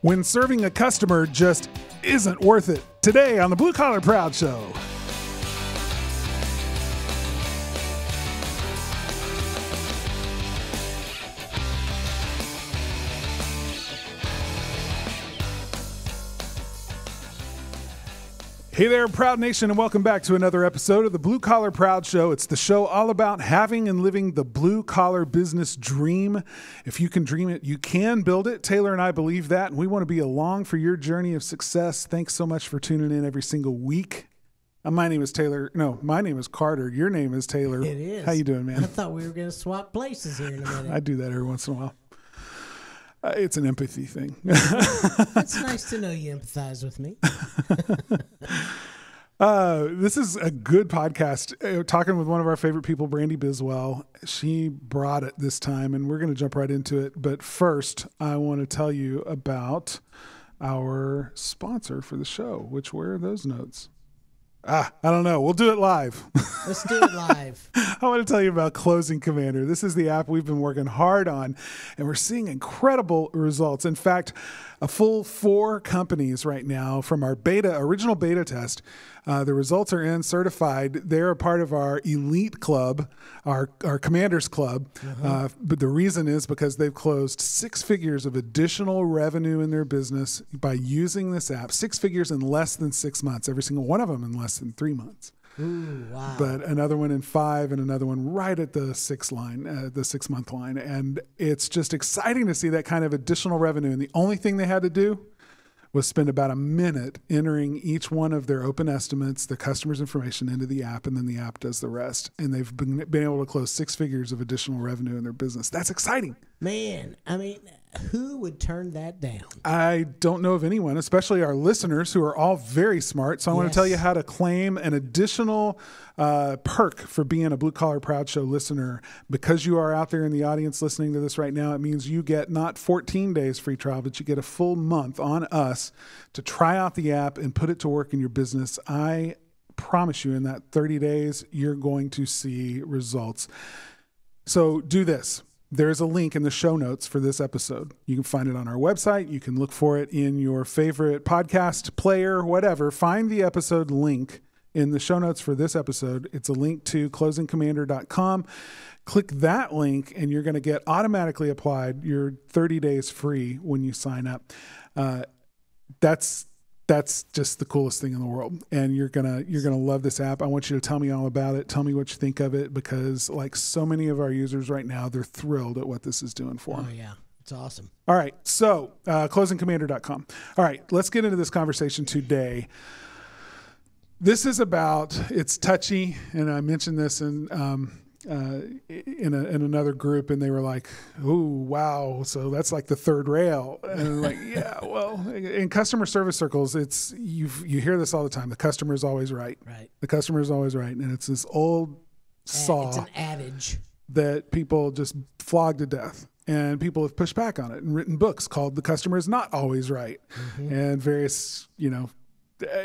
when serving a customer just isn't worth it. Today on the Blue Collar Proud Show. Hey there, Proud Nation, and welcome back to another episode of the Blue Collar Proud Show. It's the show all about having and living the blue-collar business dream. If you can dream it, you can build it. Taylor and I believe that, and we want to be along for your journey of success. Thanks so much for tuning in every single week. My name is Taylor. No, my name is Carter. Your name is Taylor. It is. How you doing, man? I thought we were going to swap places here in a minute. I do that every once in a while. It's an empathy thing. It's nice to know you empathize with me. This is a good podcast. Talking with one of our favorite people, Brandi Biswell. She brought it this time, and we're going to jump right into it. But first, I want to tell you about our sponsor for the show. Where are those notes? I don't know. We'll do it live. Let's do it live. I want to tell you about Closing Commander. This is the app we've been working hard on, and we're seeing incredible results. In fact, a full 4 companies right now from our original beta test. The results are in, certified. They're a part of our elite club, our Commanders Club. But the reason is because they've closed 6 figures of additional revenue in their business by using this app. 6 figures in less than 6 months. Every single one of them in less than 3 months. Ooh, wow. But another one in 5 and another one right at the 6-month line. And it's just exciting to see that kind of additional revenue. And the only thing they had to do was spend about a minute entering each one of their open estimates, the customer's information into the app, and then the app does the rest. And they've been able to close 6 figures of additional revenue in their business. That's exciting. Man, I mean, who would turn that down? I don't know of anyone, especially our listeners who are all very smart. So I want to tell you how to claim an additional perk for being a Blue Collar Proud Show listener. Because you are out there in the audience listening to this right now, it means you get not 14 days free trial, but you get a full month on us to try out the app and put it to work in your business. I promise you in that 30 days, you're going to see results. So do this. There's a link in the show notes for this episode. You can find it on our website. You can look for it in your favorite podcast player, whatever. Find the episode link in the show notes for this episode. It's a link to closingcommander.com. Click that link and you're going to get automatically applied your 30 days free when you sign up. That's just the coolest thing in the world. And you're gonna love this app. I want you to tell me all about it. Tell me what you think of it, because like so many of our users right now, they're thrilled at what this is doing for them. Oh, yeah. It's awesome. All right. So closingcommander.com. All right. Let's get into this conversation today. This is about, it's touchy, and I mentioned this in another group, and they were like, "Oh, wow! So that's like the third rail." And I'm like, "Yeah, well, in customer service circles, it's you hear this all the time. The customer is always right. Right. The customer is always right, and it's this old saw. It's an adage that people just flog to death." And people have pushed back on it and written books called "The Customer is Not Always Right," and various,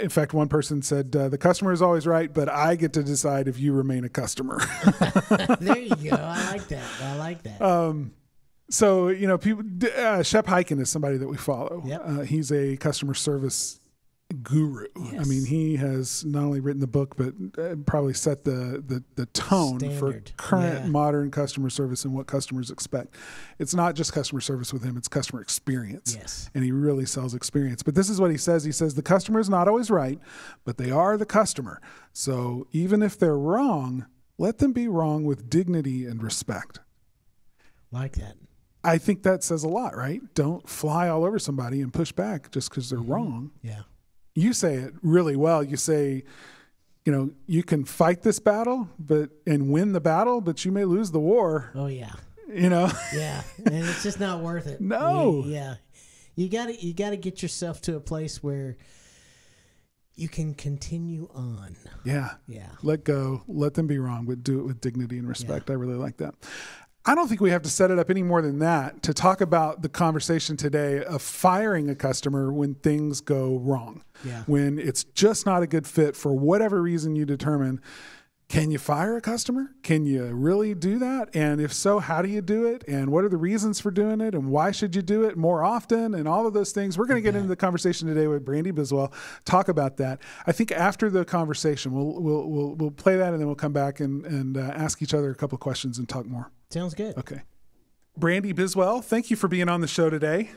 in fact, one person said, the customer is always right, but I get to decide if you remain a customer. There you go. I like that. So, people, Shep Hyken is somebody that we follow. Yep. He's a customer service guru. Yes. I mean, he has not only written the book, but probably set the tone for current modern customer service and what customers expect. It's not just customer service with him, it's customer experience. Yes. And he really sells experience. But this is what he says. He says, the customer is not always right, but they are the customer. So even if they're wrong, let them be wrong with dignity and respect. Like that. I think that says a lot, right? Don't fly all over somebody and push back just because they're wrong. Yeah. You say it really well. You say, you can fight this battle and win the battle, but you may lose the war. Oh, yeah. Yeah. And it's just not worth it. No. You gotta get yourself to a place where you can continue on. Yeah. Yeah. Let go. Let them be wrong, but do it with dignity and respect. Yeah. I really like that. I don't think we have to set it up any more than that to talk about the conversation today of firing a customer when things go wrong. Yeah. When it's just not a good fit for whatever reason you determine. can you fire a customer? Can you really do that? And if so, how do you do it? And what are the reasons for doing it? And why should you do it more often? And all of those things. We're going to get into the conversation today with Brandi Biswell, talk about that. I think after the conversation, we'll play that, and then we'll come back and ask each other a couple of questions and talk more. Sounds good. Okay. Brandi Biswell, thank you for being on the show today.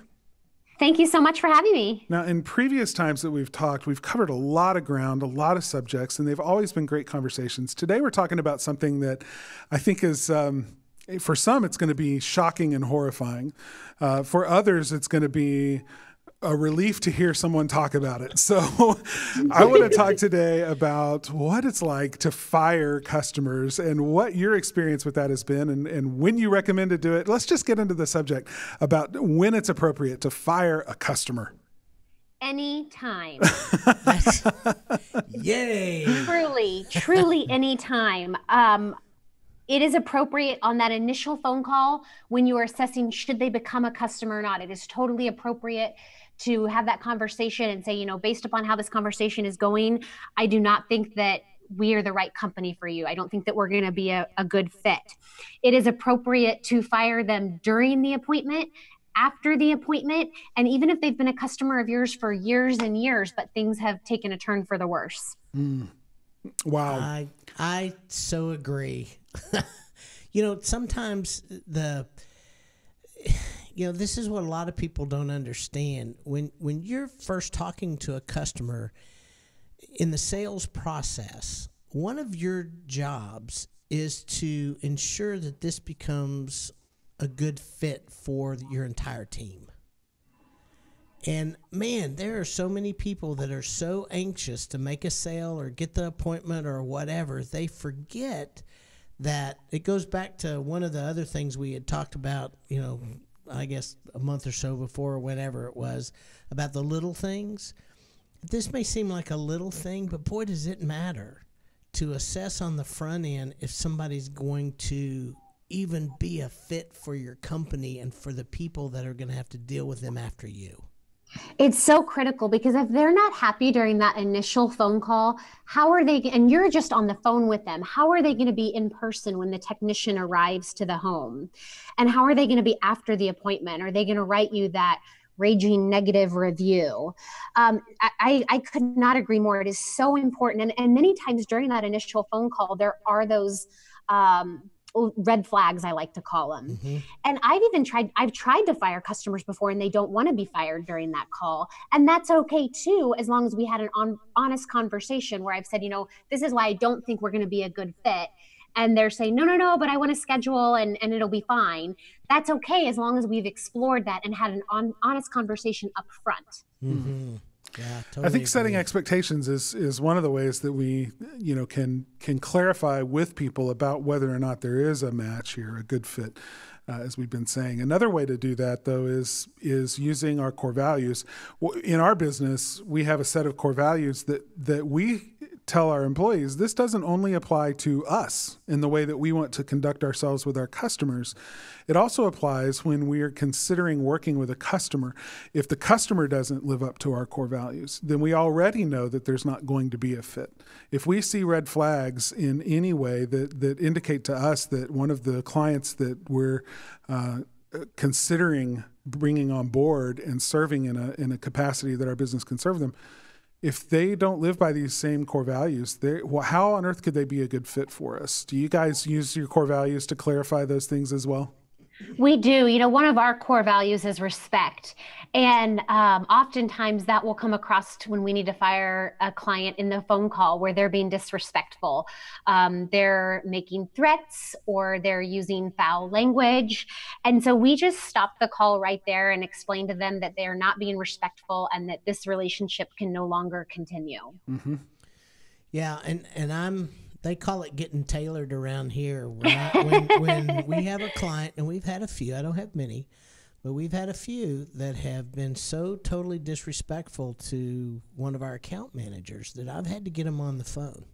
Thank you so much for having me. Now, in previous times that we've talked, we've covered a lot of ground, a lot of subjects, and they've always been great conversations. Today, we're talking about something that I think is, for some, it's going to be shocking and horrifying. For others, it's going to be a relief to hear someone talk about it. So I want to talk today about what it's like to fire customers and what your experience with that has been, and when you recommend to do it. Let's just get into the subject about when it's appropriate to fire a customer. Anytime. Yay. Truly anytime. It is appropriate on that initial phone call when you are assessing should they become a customer or not. It is totally appropriate to have that conversation and say, based upon how this conversation is going, I do not think that we are the right company for you. I don't think that we're going to be a good fit. It is appropriate to fire them during the appointment, after the appointment, and even if they've been a customer of yours for years and years, but things have taken a turn for the worse. Wow. I so agree. Sometimes this is what a lot of people don't understand. When you're first talking to a customer in the sales process, one of your jobs is to ensure that this becomes a good fit for your entire team. And man, there are so many people that are so anxious to make a sale or get the appointment or whatever, they forget that it goes back to one of the other things we had talked about, I guess a month or so before, or whenever it was, about the little things. This may seem like a little thing, but boy, does it matter to assess on the front end if somebody's going to even be a fit for your company and for the people that are going to have to deal with them after you. It's so critical, because if they're not happy during that initial phone call, how are they, and you're just on the phone with them, how are they going to be in person when the technician arrives to the home? And how are they going to be after the appointment? Are they going to write you that raging negative review? I could not agree more. It is so important. And many times during that initial phone call, there are those red flags, I like to call them. Mm-hmm. And I've tried to fire customers before, and they don't want to be fired during that call. And that's okay too, as long as we had an honest conversation where I've said, this is why I don't think we're going to be a good fit. And they're saying, no, but I want to schedule and it'll be fine. That's okay, as long as we've explored that and had an honest conversation up front. Mm-hmm. Yeah, totally. I think setting expectations is one of the ways that we, can clarify with people about whether or not there is a match here, a good fit, as we've been saying. Another way to do that, though, is using our core values. In our business, we have a set of core values that we tell our employees, this doesn't only apply to us in the way that we want to conduct ourselves with our customers. It also applies when we are considering working with a customer. If the customer doesn't live up to our core values, then we already know that there's not going to be a fit. If we see red flags in any way that indicate to us that one of the clients that we're considering bringing on board and serving in a capacity that our business can serve them, if they don't live by these same core values, how on earth could they be a good fit for us? Do you guys use your core values to clarify those things as well? We do. One of our core values is respect. And oftentimes that will come across when we need to fire a client in the phone call where they're being disrespectful. They're making threats or they're using foul language. And so we just stop the call right there and explain to them that they're not being respectful and that this relationship can no longer continue. Mm-hmm. Yeah. And they call it getting tailored around here. When we have a client, and we've had a few, I don't have many, but we've had a few that have been so totally disrespectful to one of our account managers that I've had to get them on the phone.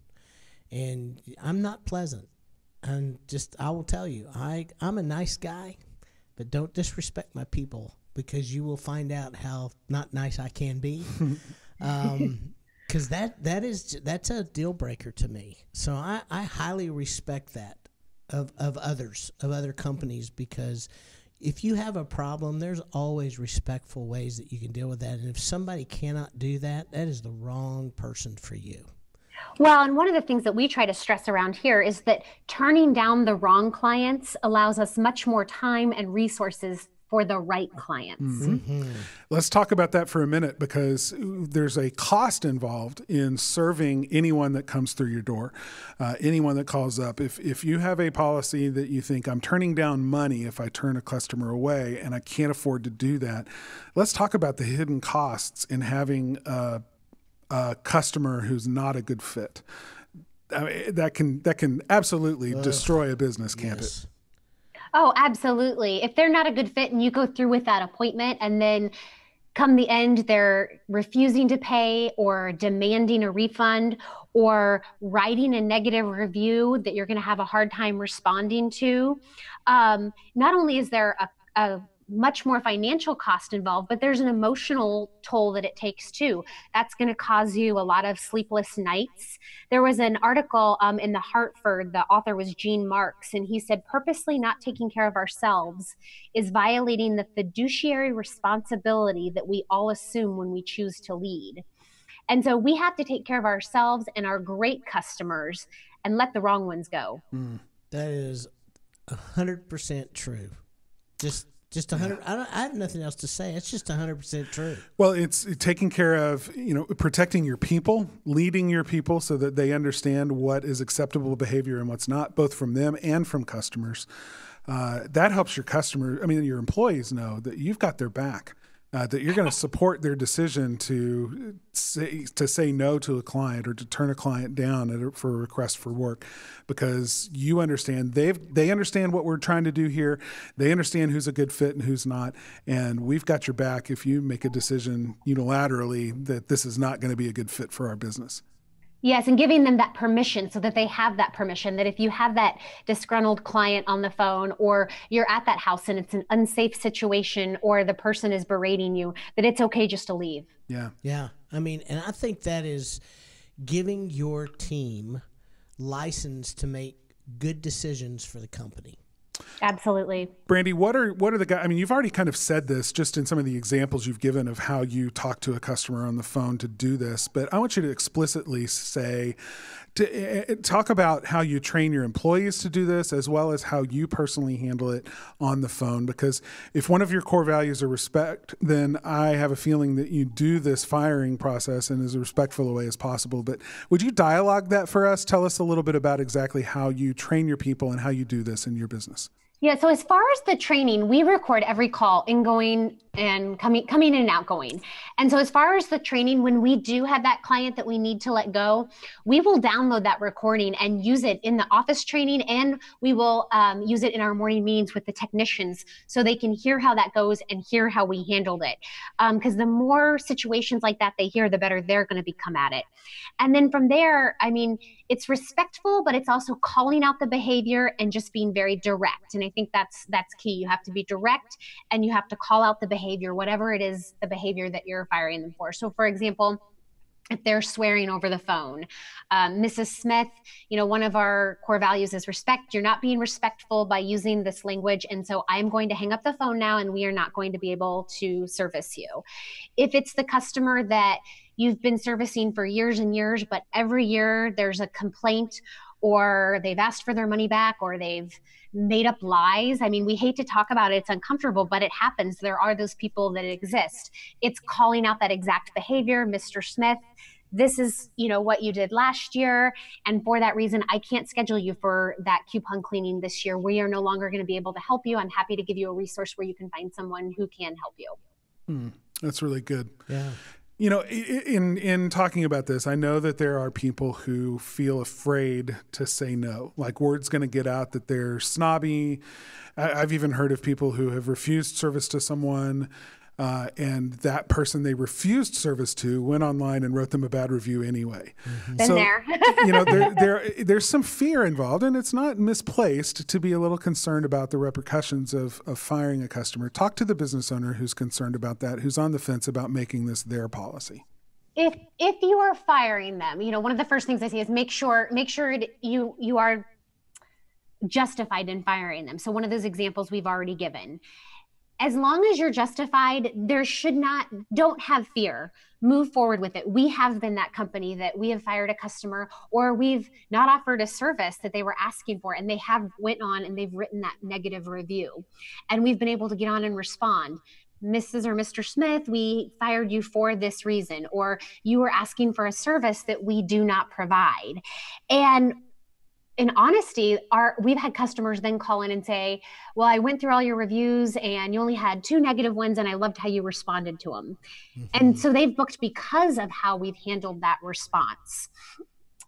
And I'm not pleasant. I will tell you, I'm a nice guy, but don't disrespect my people, because you will find out how not nice I can be. Because that's a deal breaker to me. So I highly respect that of other companies, because if you have a problem, there's always respectful ways that you can deal with that. And if somebody cannot do that, that is the wrong person for you. Well, and one of the things that we try to stress around here is that turning down the wrong clients allows us much more time and resources for the right clients. Mm-hmm. Let's talk about that for a minute, because there's a cost involved in serving anyone that comes through your door, anyone that calls up. If you have a policy that you think, I'm turning down money if I turn a customer away and I can't afford to do that, let's talk about the hidden costs in having a customer who's not a good fit. I mean, that can absolutely destroy a business, can't it? Oh, absolutely. If they're not a good fit and you go through with that appointment and then come the end, they're refusing to pay or demanding a refund or writing a negative review that you're going to have a hard time responding to, not only is there a much more financial cost involved, but there's an emotional toll that it takes too. That's going to cause you a lot of sleepless nights. There was an article in the Hartford, the author was Gene Marks, and he said, purposely not taking care of ourselves is violating the fiduciary responsibility that we all assume when we choose to lead. And so we have to take care of ourselves and our great customers and let the wrong ones go. That is 100% true. Just 100. I have nothing else to say. It's just 100% true. Well, it's taking care of, protecting your people, leading your people so that they understand what is acceptable behavior and what's not, both from them and from customers. That helps your employees know that you've got their back, that you're going to support their decision to say no to a client or to turn a client down for a request for work, because you understand they understand what we're trying to do here. They understand who's a good fit and who's not, and we've got your back if you make a decision unilaterally that this is not going to be a good fit for our business. Yes, and giving them that permission so that they have that permission, that if you have that disgruntled client on the phone or you're at that house and it's an unsafe situation or the person is berating you, that it's okay just to leave. Yeah. Yeah. I mean, and I think that is giving your team license to make good decisions for the company. Absolutely. Brandi, what are the guys? I mean, you've already kind of said this just in some of the examples you've given of how you talk to a customer on the phone to do this, but I want you to explicitly talk about how you train your employees to do this, as well as how you personally handle it on the phone. Because if one of your core values are respect, then I have a feeling that you do this firing process in as respectful a way as possible. But would you dialogue that for us? Tell us a little bit about exactly how you train your people and how you do this in your business. Yeah, so as far as the training, we record every call, ingoing and coming in and outgoing. And so as far as the training, when we do have that client that we need to let go, we will download that recording and use it in the office training, and we will use it in our morning meetings with the technicians so they can hear how that goes and hear how we handled it. Because the more situations like that they hear, the better they're going to become at it. And then from there, I mean, it's respectful, but it's also calling out the behavior and just being very direct. And I think that's key. You have to be direct and you have to call out the behavior, whatever it is, the behavior that you're firing them for. So for example, if they're swearing over the phone, Mrs. Smith, one of our core values is respect. You're not being respectful by using this language. And so I'm going to hang up the phone now and we are not going to be able to service you. If it's the customer that you've been servicing for years and years, but every year there's a complaint or they've asked for their money back or they've made up lies. I mean, we hate to talk about it. It's uncomfortable, but it happens. There are those people that exist. It's calling out that exact behavior. Mr. Smith, this is, what you did last year. And for that reason, I can't schedule you for that coupon cleaning this year. We are no longer going to be able to help you. I'm happy to give you a resource where you can find someone who can help you. That's really good. Yeah. In talking about this, I know that there are people who feel afraid to say no. Like word's going to get out that they're snobby. I've even heard of people who have refused service to someone, and that person they refused service to went online and wrote them a bad review anyway. Been there. There's some fear involved, and it's not misplaced to be a little concerned about the repercussions of firing a customer. Talk to the business owner who's concerned about that, who's on the fence about making this their policy. If you are firing them, one of the first things I say is make sure you are justified in firing them. So one of those examples we've already given. As long as you're justified, don't have fear. Move forward with it. We have been that company that we have fired a customer, or we've not offered a service that they were asking for, and they have went on and they've written that negative review. And we've been able to get on and respond. Mrs. or Mr. Smith, we fired you for this reason, or you were asking for a service that we do not provide. And in honesty, we've had customers then call in and say, well, I went through all your reviews and you only had 2 negative ones, and I loved how you responded to them. Mm-hmm. And so they've booked because of how we've handled that response.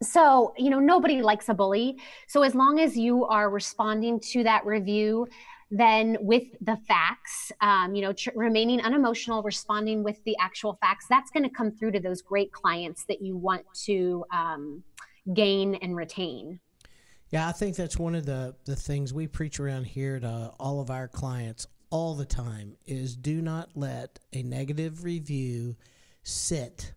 So, nobody likes a bully. So as long as you are responding to that review, then with the facts, remaining unemotional, responding with the actual facts, that's going to come through to those great clients that you want to gain and retain. Yeah, I think that's one of the things we preach around here to all of our clients all the time is do not let a negative review sit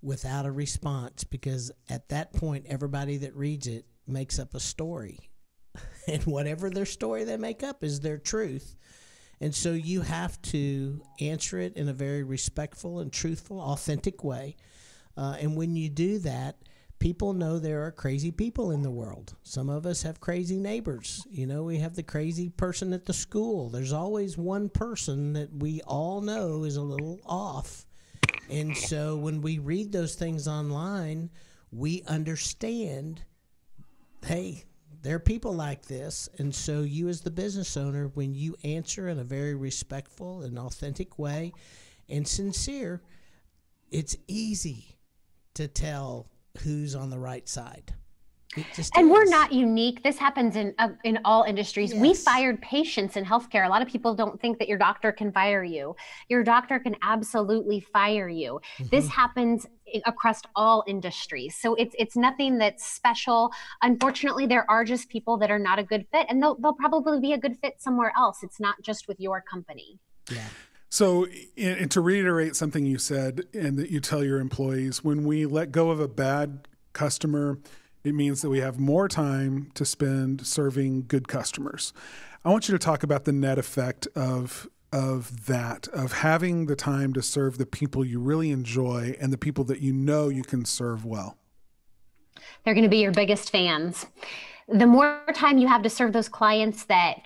without a response, because at that point, everybody that reads it makes up a story. And whatever their story they make up is their truth. And so you have to answer it in a very respectful and truthful, authentic way. And when you do that, people know there are crazy people in the world. Some of us have crazy neighbors. We have the crazy person at the school. There's always one person that we all know is a little off. And so when we read those things online, we understand, hey, there are people like this. And so you as the business owner, when you answer in a very respectful and authentic way and sincere, it's easy to tell who's on the right side. And we're not unique. This happens in all industries. Yes. We fired patients in healthcare. A lot of people don't think that your doctor can fire you. Your doctor can absolutely fire you. Mm-hmm. This happens across all industries. So it's nothing that's special. Unfortunately, there are just people that are not a good fit, and they'll probably be a good fit somewhere else. It's not just with your company. Yeah. So, and to reiterate something you said and that you tell your employees, when we let go of a bad customer, it means that we have more time to spend serving good customers. I want you to talk about the net effect of that, of having the time to serve the people you really enjoy and the people that you can serve well. They're going to be your biggest fans. The more time you have to serve those clients that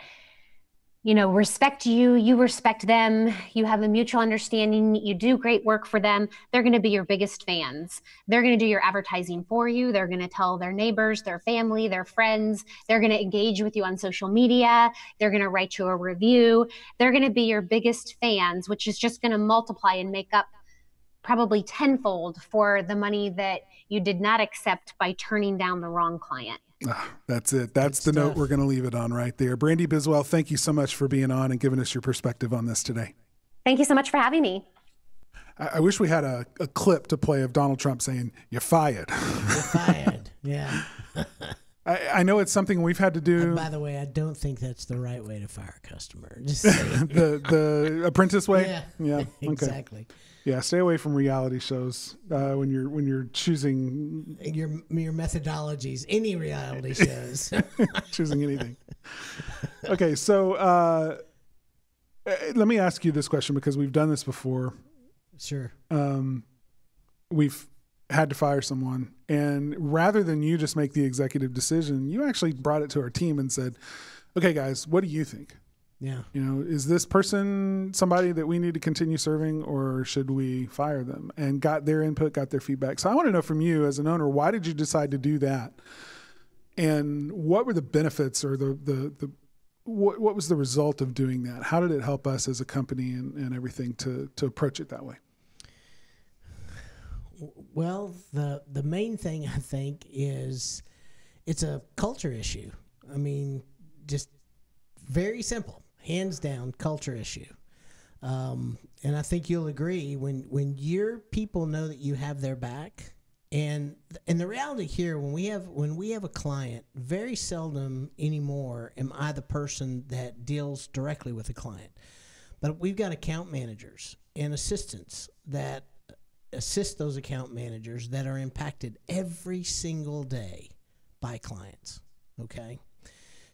respect you, you respect them, you have a mutual understanding, you do great work for them, they're going to be your biggest fans. They're going to do your advertising for you. They're going to tell their neighbors, their family, their friends. They're going to engage with you on social media. They're going to write you a review. They're going to be your biggest fans, which is just going to multiply and make up probably tenfold for the money that you did not accept by turning down the wrong client. That's it. That's the note we're going to leave it on right there. Brandi Biswell, thank you so much for being on and giving us your perspective on this today. Thank you so much for having me. I wish we had a clip to play of Donald Trump saying, "You're fired." You're fired. Yeah. I know it's something we've had to do. And by the way, I don't think that's the right way to fire a customer. Just saying. the apprentice way. Yeah. Okay. Exactly. Yeah, stay away from reality shows when you're choosing your methodologies. Any reality shows, choosing anything. Okay, so let me ask you this question because we've done this before. Sure. We've had to fire someone, and rather than you just make the executive decision, you actually brought it to our team and said, "Okay, guys, what do you think? Yeah. Is this person somebody that we need to continue serving, or should we fire them?" And got their input, got their feedback. So I want to know from you as an owner, why did you decide to do that? And what were the benefits or what was the result of doing that? How did it help us as a company and everything to approach it that way? Well, the main thing I think is it's a culture issue. I mean, just very simple. Hands down, culture issue. And I think you'll agree when your people know that you have their back, and the reality here, when we have a client, very seldom anymore am I the person that deals directly with the client. But we've got account managers and assistants that assist those account managers that are impacted every single day by clients. Okay.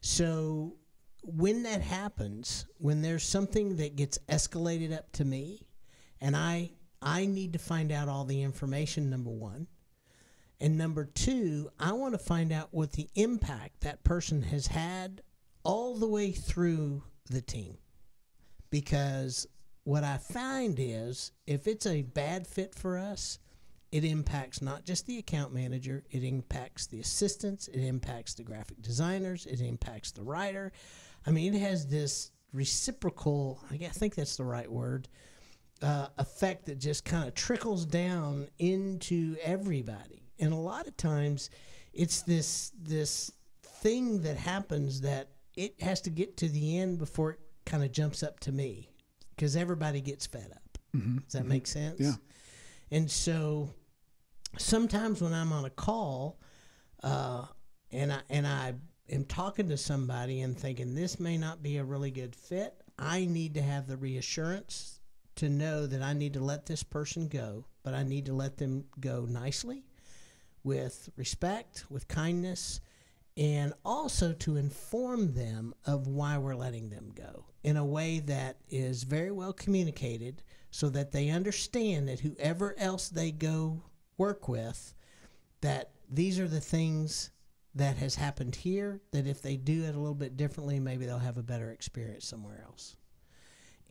So when that happens, when there's something that gets escalated up to me, and I need to find out all the information, number one. And number two, I want to find out what the impact that person has had all the way through the team. Because what I find is if it's a bad fit for us, it impacts not just the account manager, it impacts the assistants, it impacts the graphic designers, it impacts the writer. I mean, it has this reciprocal, I think that's the right word, effect that just kind of trickles down into everybody. And a lot of times it's this thing that happens that it has to get to the end before it kind of jumps up to me, because everybody gets fed up. Mm-hmm. Does that make sense? Yeah. And so sometimes when I'm on a call and I am talking to somebody and thinking this may not be a really good fit, I need to have the reassurance to know that I need to let this person go, but I need to let them go nicely, with respect, with kindness, and also to inform them of why we're letting them go in a way that is very well communicated so that they understand that whoever else they go work with, that these are the things that has happened here, that if they do it a little bit differently, maybe they'll have a better experience somewhere else.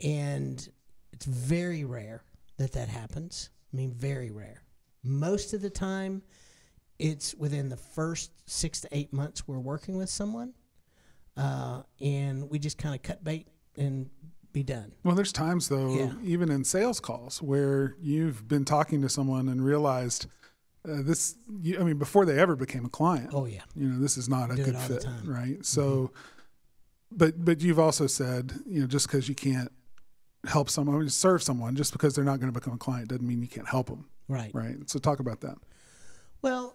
And it's very rare that happens. I mean, very rare. Most of the time, it's within the first 6 to 8 months we're working with someone, and we just kind of cut bait and be done. Well, there's times, though, even in sales calls, where you've been talking to someone and realized before they ever became a client. Oh, yeah. This is not a good fit, right? So, but you've also said, just because you can't help someone, serve someone, just because they're not going to become a client doesn't mean you can't help them. Right. Right. So talk about that. Well,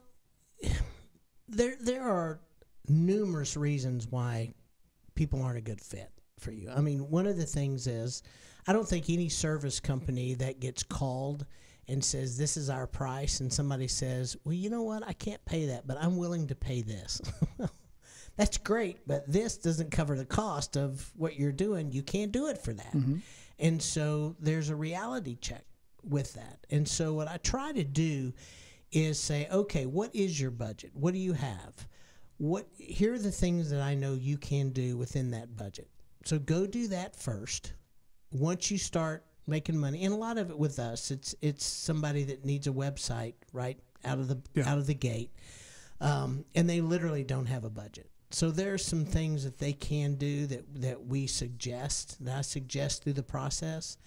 there are numerous reasons why people aren't a good fit for you. I mean, one of the things is I don't think any service company that gets called and says, this is our price, and somebody says, well, you know what, I can't pay that, but I'm willing to pay this. That's great, but this doesn't cover the cost of what you're doing. You can't do it for that. Mm-hmm. And so there's a reality check with that. And so what I try to do is say, okay, what is your budget? What do you have? Here are the things that I know you can do within that budget. So go do that first. Once you start making money, and a lot of it with us, it's somebody that needs a website right out of the gate, and they literally don't have a budget. So there are some things that they can do that I suggest through the process.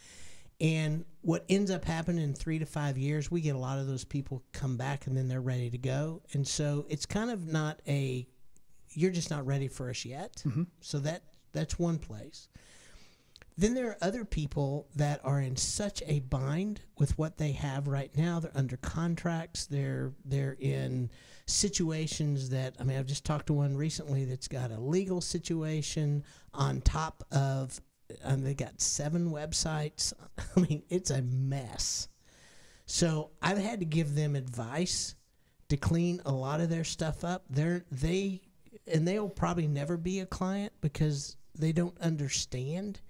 And what ends up happening in 3 to 5 years, we get a lot of those people come back and then they're ready to go. And so it's kind of you're just not ready for us yet. Mm-hmm. So that's one place. Then there are other people that are in such a bind with what they have right now. They're under contracts. They're in situations that, I've just talked to one recently that's got a legal situation on top of, they got 7 websites. It's a mess. So I've had to give them advice to clean a lot of their stuff up. They'll probably never be a client because they don't understand.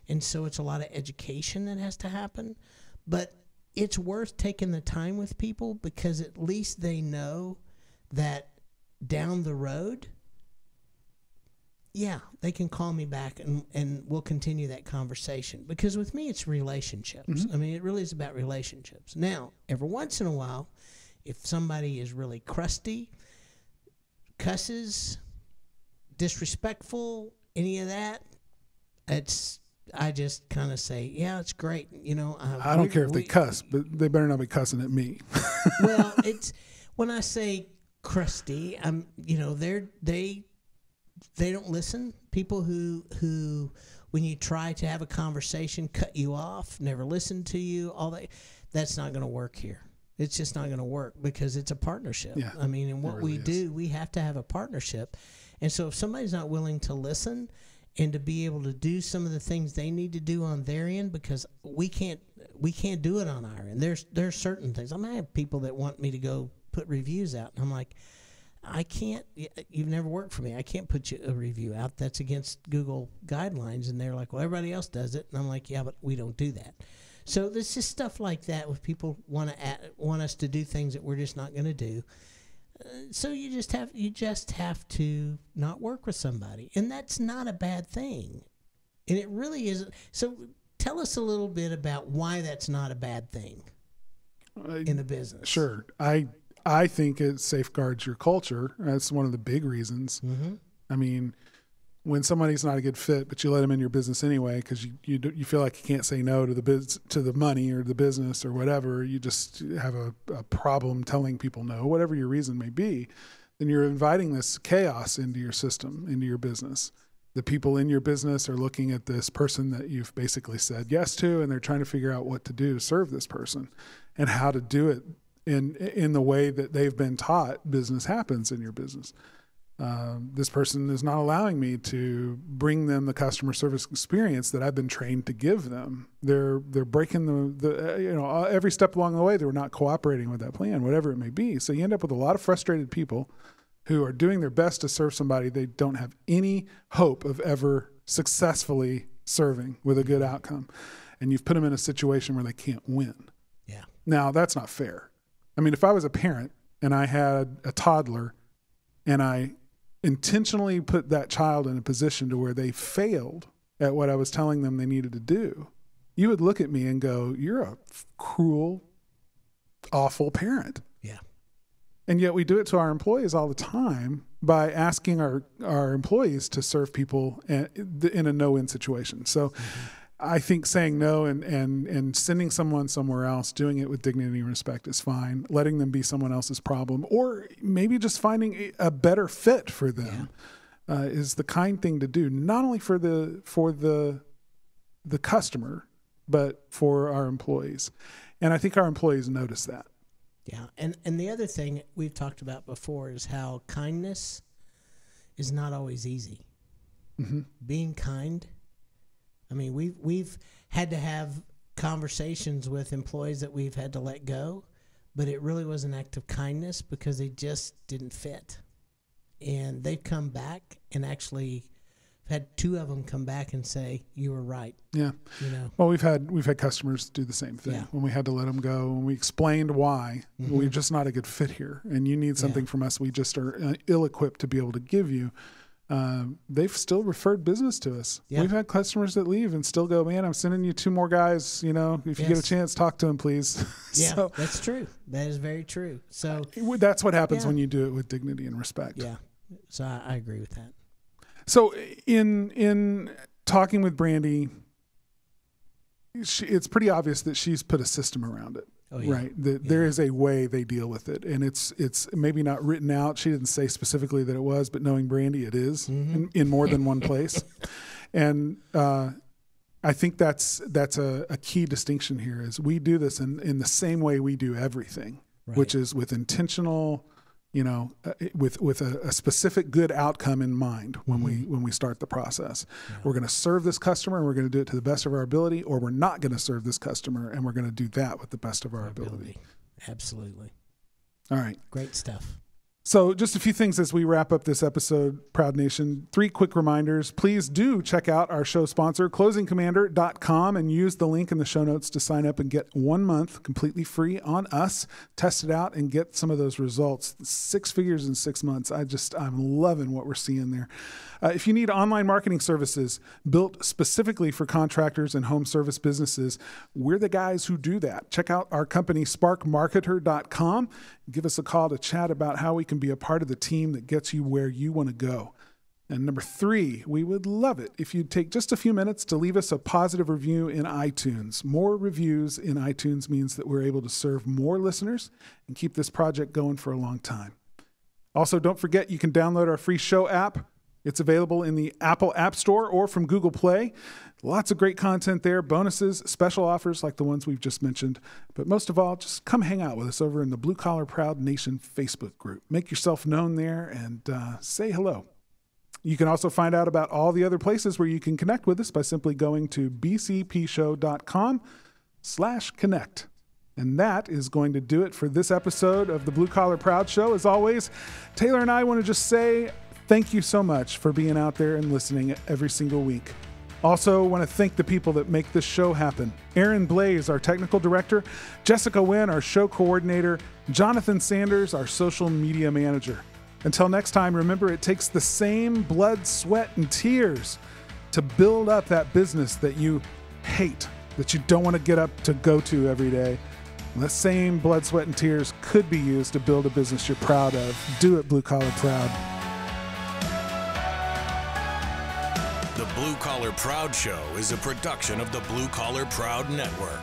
And so it's a lot of education that has to happen. But it's worth taking the time with people because at least they know that down the road, they can call me back and we'll continue that conversation. Because with me, it's relationships. Mm-hmm. It really is about relationships. Now, every once in a while, if somebody is really crusty, cusses, disrespectful, any of that, I just kind of say, yeah, it's great. I don't care if they cuss, but they better not be cussing at me. Well, it's when I say crusty, they don't listen. People who when you try to have a conversation, cut you off, never listen to you, that's not going to work here. It's just not going to work because it's a partnership. Yeah, and what we do, we have to have a partnership. And so if somebody's not willing to listen and to be able to do some of the things they need to do on their end, because we can't we can't do it on our end. There's certain things. I mean, I have people that want me to go put reviews out, and I'm like, I can't. You've never worked for me. I can't put you a review out. That's against Google guidelines. And they're like, well, everybody else does it. And I'm like, yeah, but we don't do that. So there's just stuff like that with people want us to do things that we're just not going to do. So you just have to not work with somebody, and that's not a bad thing. And it really isn't. So tell us a little bit about why that's not a bad thing in the business. Sure. I think it safeguards your culture. That's one of the big reasons. Mm-hmm. I mean, when somebody's not a good fit, but you let them in your business anyway because you feel like you can't say no to the money or the business or whatever, you just have a problem telling people no, whatever your reason may be, then you're inviting this chaos into your system, into your business. The people in your business are looking at this person that you've basically said yes to, and they're trying to figure out what to do to serve this person and how to do it in the way that they've been taught business happens in your business. This person is not allowing me to bring them the customer service experience that I've been trained to give them. They're breaking the every step along the way. They're not cooperating with that plan, whatever it may be. So you end up with a lot of frustrated people who are doing their best to serve somebody they don't have any hope of ever successfully serving with a good outcome. And you've put them in a situation where they can't win. Yeah. Now, that's not fair. I mean, if I was a parent and I had a toddler and I intentionally put that child in a position to where they failed at what I was telling them they needed to do, you would look at me and go, you're a cruel, awful parent. Yeah. And yet we do it to our employees all the time by asking our employees to serve people in a no-win situation. So I think saying no and sending someone somewhere else, doing it with dignity and respect is fine. Letting them be someone else's problem, or maybe just finding a better fit for them, is the kind thing to do. Not only for the customer, but for our employees. And I think our employees notice that. Yeah, and the other thing we've talked about before is how kindness is not always easy. Mm-hmm. Being kind. I mean, we've had to have conversations with employees that we've had to let go, but it really was an act of kindness because they just didn't fit. And they've come back and actually had two of them come back and say, you were right. Yeah. Well, we've had customers do the same thing when we had to let them go, and we explained why we're just not a good fit here and you need something from us we just are ill-equipped to be able to give you. They've still referred business to us. Yeah. We've had customers that leave and still go, man, I'm sending you 2 more guys, if you get a chance, talk to them, please. Yeah, so, that's true. That is very true. So that's what happens when you do it with dignity and respect. Yeah. So I agree with that. So in talking with Brandi, it's pretty obvious that she's put a system around it. Oh, yeah. Right. There is a way they deal with it, and it's maybe not written out. She didn't say specifically that it was, but knowing Brandi, it is in more than one place. And I think that's a key distinction here is we do this in the same way we do everything, which is with intentional, with a specific good outcome in mind when we start the process. Yeah. We're going to serve this customer and we're going to do it to the best of our ability, or we're not going to serve this customer and we're going to do that with the best of our ability. Absolutely. All right. Great stuff. So just a few things as we wrap up this episode, Proud Nation. 3 quick reminders. Please do check out our show sponsor, closingcommander.com, and use the link in the show notes to sign up and get 1 month completely free on us. Test it out and get some of those results. 6 figures in 6 months. I'm loving what we're seeing there. If you need online marketing services built specifically for contractors and home service businesses, we're the guys who do that. Check out our company, sparkmarketer.com. Give us a call to chat about how we can be a part of the team that gets you where you want to go. And number 3, we would love it if you'd take just a few minutes to leave us a positive review in iTunes. More reviews in iTunes means that we're able to serve more listeners and keep this project going for a long time. Also, don't forget you can download our free show app. It's available in the Apple App Store or from Google Play. Lots of great content there, bonuses, special offers like the ones we've just mentioned. But most of all, just come hang out with us over in the Blue Collar Proud Nation Facebook group. Make yourself known there and say hello. You can also find out about all the other places where you can connect with us by simply going to bcpshow.com. blue-collar-proud.com/connect. And that is going to do it for this episode of the Blue Collar Proud Show. As always, Taylor and I want to just say thank you so much for being out there and listening every single week. Also, want to thank the people that make this show happen. Aaron Blaze, our technical director, Jessica Wynn, our show coordinator, Jonathan Sanders, our social media manager. Until next time, remember, it takes the same blood, sweat, and tears to build up that business that you hate, that you don't want to get up to go to every day. And the same blood, sweat, and tears could be used to build a business you're proud of. Do it, Blue Collar Proud. The Blue Collar Proud Show is a production of the Blue Collar Proud Network.